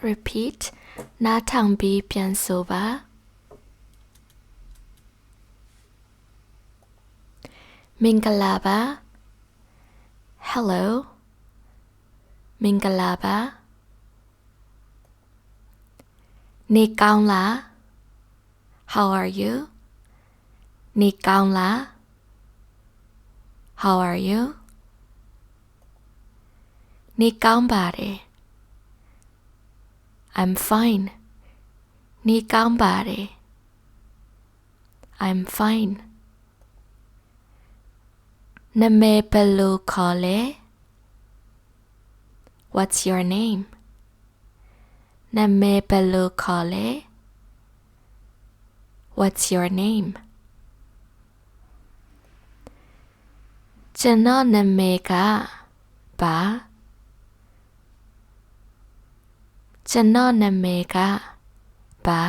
repeat နားထောင်ပြီးပြန်ဆိုပါမင်္ဂလာပါ Hello မင်္ဂလာပါနေကောင်းလား How are you နေကောင်းလား How are you နေကောင်းပါတယ် I'm fine နေကောင်းပါတယ် I'm fine နာမည်ဘယ်လိုခေါ်လဲ What's your name နာမည်ဘယ်လိုခေါ်လဲ What's your name ကျွန်တော်နာမည်ကဘာကျွန်တော်နာမည်ကဘာ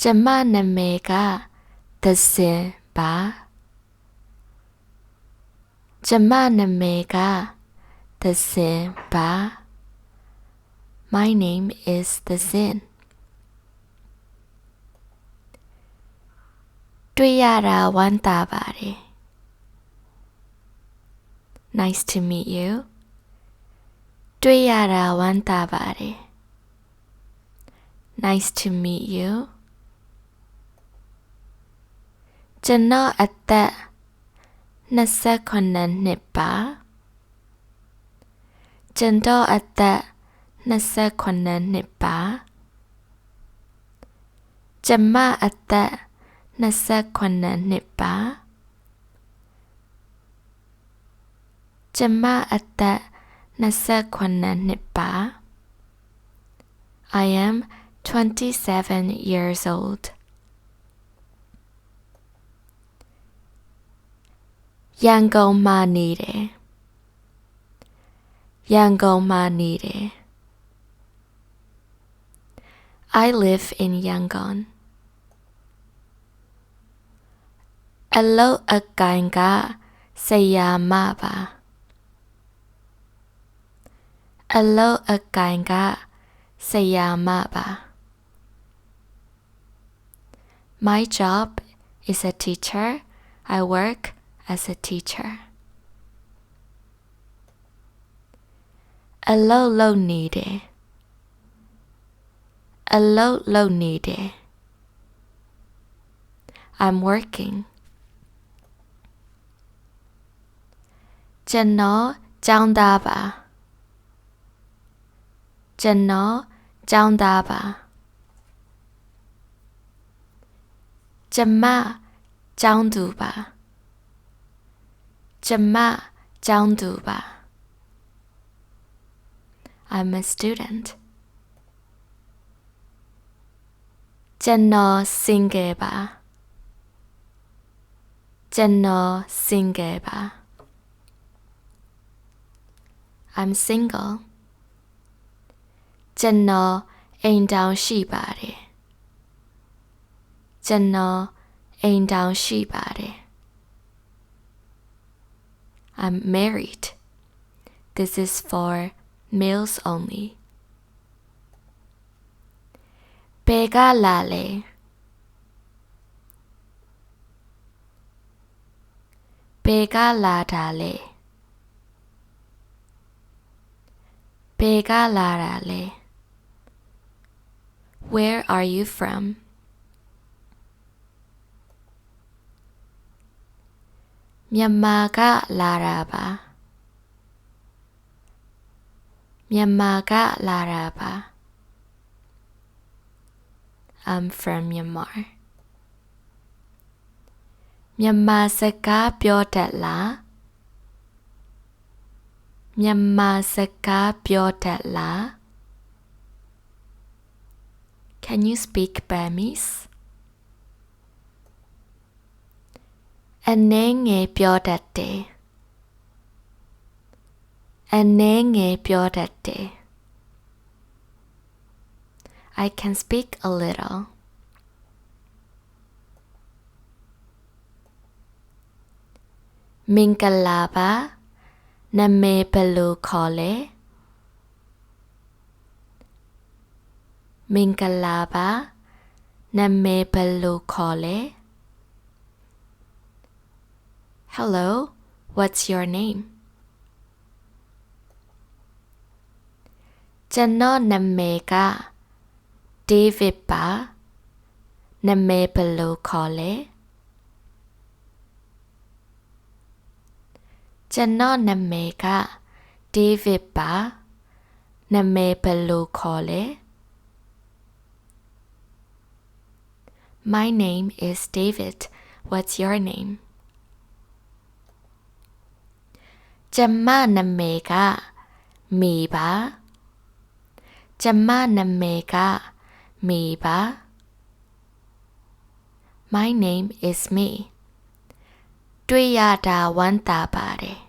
ကျမနာမည်ကသဇင်ပါကျမနာမည်ကသဇင်ပါ My name is Thazin တွေ့ရတာဝမ်းသာပါတယ် Nice to meet you တွေ့ရတာဝမ်းသာပါတယ် Nice to meet you ကျွန်တော်အသက်29နှစ်ပါကျွန်တော်အသက်29နှစ်ပါကျမအသက်29နှစ်ပါကျမအသက်29နှစ်ပါ I am 27 years old ရန်ကုန်မှာနေတယ်ရန်ကုန်မှာနေတယ် I live in Yangon အလုပ်အကိုင်ကဆရာမပါအလုပ်အကိုင်ကဆရာမပါ My job is a teacher. I work as a teacher. အလုပ်လုပ်နေတယ်အလုပ်လုပ်နေတယ် I'm working ကျွန်တော်ကျောင်းသားပါကျွန်တော်ကျောင်းသားပါကျမကျောင်းသူပါကျမကျောင်းသူပါ I'm a student ကျွန်တော် single ပါကျွန်တော် single ပါ I'm single ကျွန်တော်အိမ်ထောင်ရှိပါတယ်ကျွန်တော်အိမ်ထောင်ရှိပါတယ် I'm married. This is for males only. ဘယ်ကလာလဲဘယ်ကလာတာလဲဘယ်ကလာတာလဲ Where are you from? မြန်မာကလာတာပါမြန်မာကလာတာပါ I'm from Myanmar မြန်မာစကားပြောတတ်လားမြန်မာစကားပြောတတ်လား Can you speak Burmese? အနည်းငယ်ပြောတတ်တယ်အနည်းငယ်ပြောတတ်တယ် I can speak a little မင်္ဂလာပါနာမည်ဘယ်လိုခေါ်လဲ မင်္ဂလာပါနာမည်ဘယ်လိုခေါ်လဲ Hello, what's your name? ကျွန်တော်နာမည်က David ပါနာမည်ဘယ်လိုခေါ်လဲကျွန်တော်နာမည်က David ပါနာမည်ဘယ်လိုခေါ်လဲ My name is David. What's your name? ကျွန်မနာမည်ကမေပါကျွန်မနာမည်ကမေပါ My name is me. တွေ့ရတာဝမ်းသာပါတယ်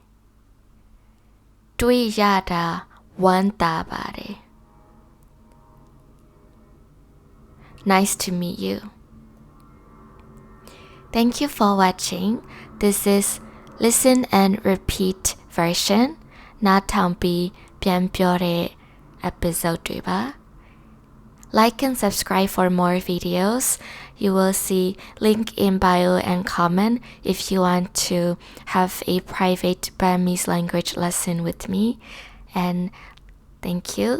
တွေ့ရတာဝမ်းသာပါတယ် Nice to meet you. Thank you for watching. This is listen and repeat version. နားထောင်ပြီးပြန်ပြောတဲ့ episode တွေပါ Like and subscribe for more videos. You will see link in bio and comment if you want to have a private Burmese language lesson with me. And thank you.